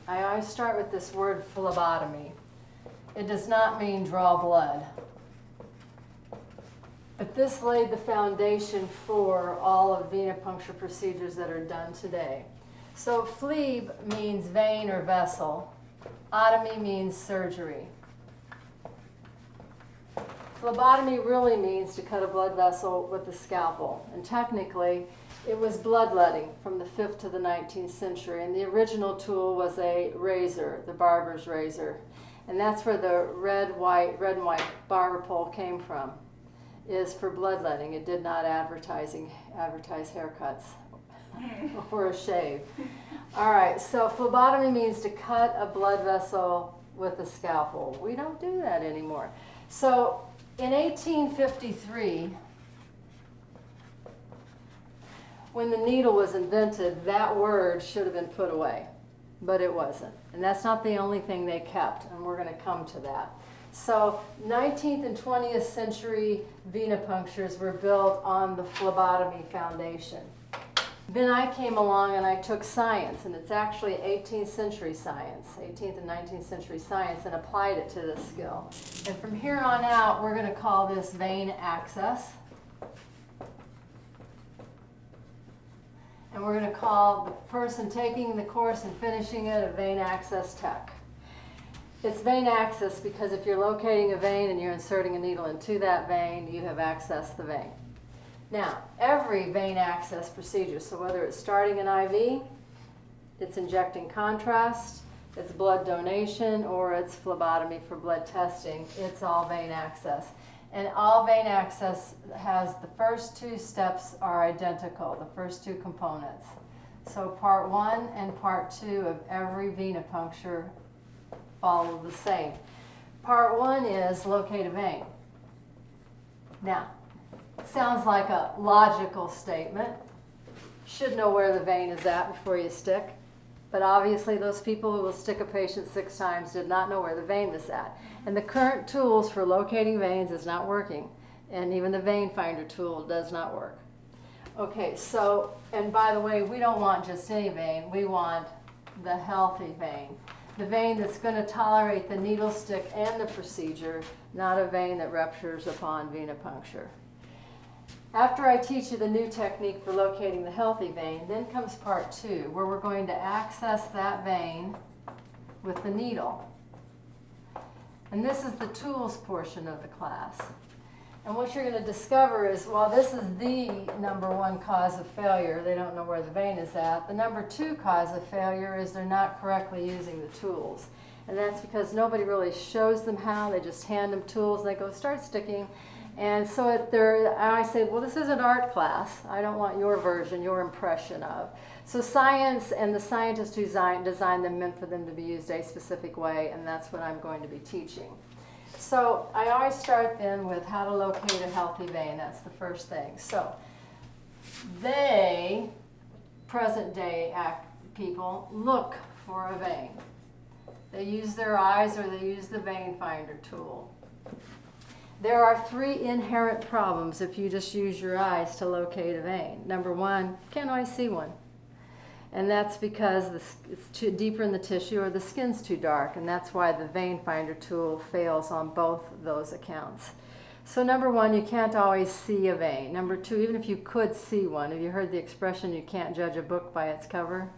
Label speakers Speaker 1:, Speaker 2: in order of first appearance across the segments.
Speaker 1: I always start with this word phlebotomy. It does not mean draw blood. But this laid the foundation for all of venipuncture procedures that are done today. So phleb means vein or vessel. Otomy means surgery. Phlebotomy really means to cut a blood vessel with a scalpel. And technically, it was bloodletting from the 5th to the 19th century. And the original tool was a razor, the barber's razor. And that's where the red and white barber pole came from, is for bloodletting. It did not advertise haircuts or a shave. All right, so phlebotomy means to cut a blood vessel with a scalpel. We don't do that anymore. So in 1853, when the needle was invented, that word should have been put away, but it wasn't. And that's not the only thing they kept, and we're going to come to that. So 19th and 20th century venipunctures were built on the phlebotomy foundation. Then I came along and I took science, and it's actually 18th century science, 18th and 19th century science, and applied it to this skill. And from here on out, we're going to call this vein access. And we're going to call the person taking the course and finishing it a vein access tech. It's vein access because if you're locating a vein and you're inserting a needle into that vein, you have accessed the vein. Now, every vein access procedure, so whether it's starting an IV, it's injecting contrast, it's blood donation, or it's phlebotomy for blood testing, it's all vein access. And all vein access has the first two steps are identical, the first two components. So part 1 and part 2 of every venipuncture follow the same. Part 1 is locate a vein. Now, sounds like a logical statement. Should know where the vein is at before you stick. But obviously those people who will stick a patient 6 times did not know where the vein was at. And the current tools for locating veins is not working. And even the vein finder tool does not work. Okay, so, and by the way, we don't want just any vein. We want the healthy vein. The vein that's going to tolerate the needle stick and the procedure, not a vein that ruptures upon venipuncture. After I teach you the new technique for locating the healthy vein, then comes part 2, where we're going to access that vein with the needle. And this is the tools portion of the class. And what you're going to discover is, while this is the number 1 cause of failure, they don't know where the vein is at, the number 2 cause of failure is they're not correctly using the tools. And that's because nobody really shows them how. They just hand them tools and they go, start sticking. And so I say, well, this is an art class. I don't want your version, your impression of. So science and the scientists who designed them meant for them to be used a specific way, and that's what I'm going to be teaching. So I always start then with how to locate a healthy vein. That's the first thing. So they, present day people, look for a vein. They use their eyes or they use the vein finder tool. There are 3 inherent problems if you just use your eyes to locate a vein. Number 1, can't always see one. And that's because it's too deeper in the tissue or the skin's too dark, and that's why the vein finder tool fails on both those accounts. So number 1, you can't always see a vein. Number 2, even if you could see one, have you heard the expression, you can't judge a book by its cover?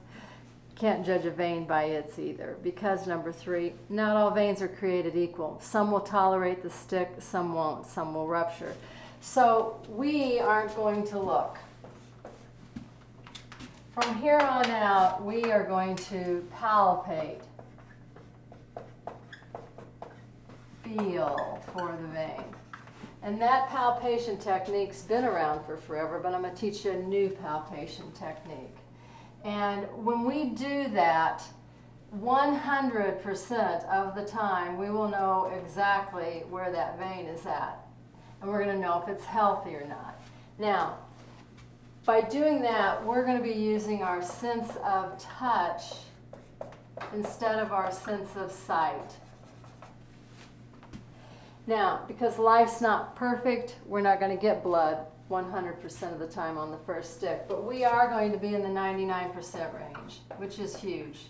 Speaker 1: Can't judge a vein by its either, because number 3, not all veins are created equal. Some will tolerate the stick, some won't, some will rupture. So we aren't going to look. From here on out, we are going to palpate, feel for the vein. And that palpation technique's been around for forever, but I'm going to teach you a new palpation technique. And when we do that, 100% of the time, we will know exactly where that vein is at. And we're going to know if it's healthy or not. Now, by doing that, we're going to be using our sense of touch instead of our sense of sight. Now, because life's not perfect, we're not going to get blood 100% of the time on the first stick, but we are going to be in the 99% range, which is huge.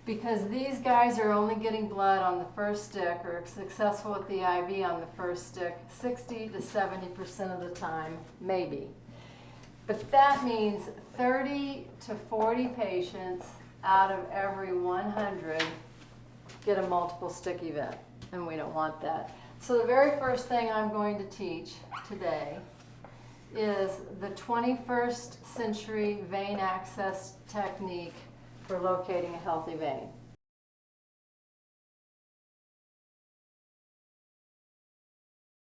Speaker 1: because these guys are only getting blood on the first stick, or successful with the IV on the first stick 60 to 70% of the time, maybe. But that means 30 to 40 patients out of every 100 get a multiple stick event, and we don't want that. So the very first thing I'm going to teach today is the 21st century vein access technique for locating a healthy vein.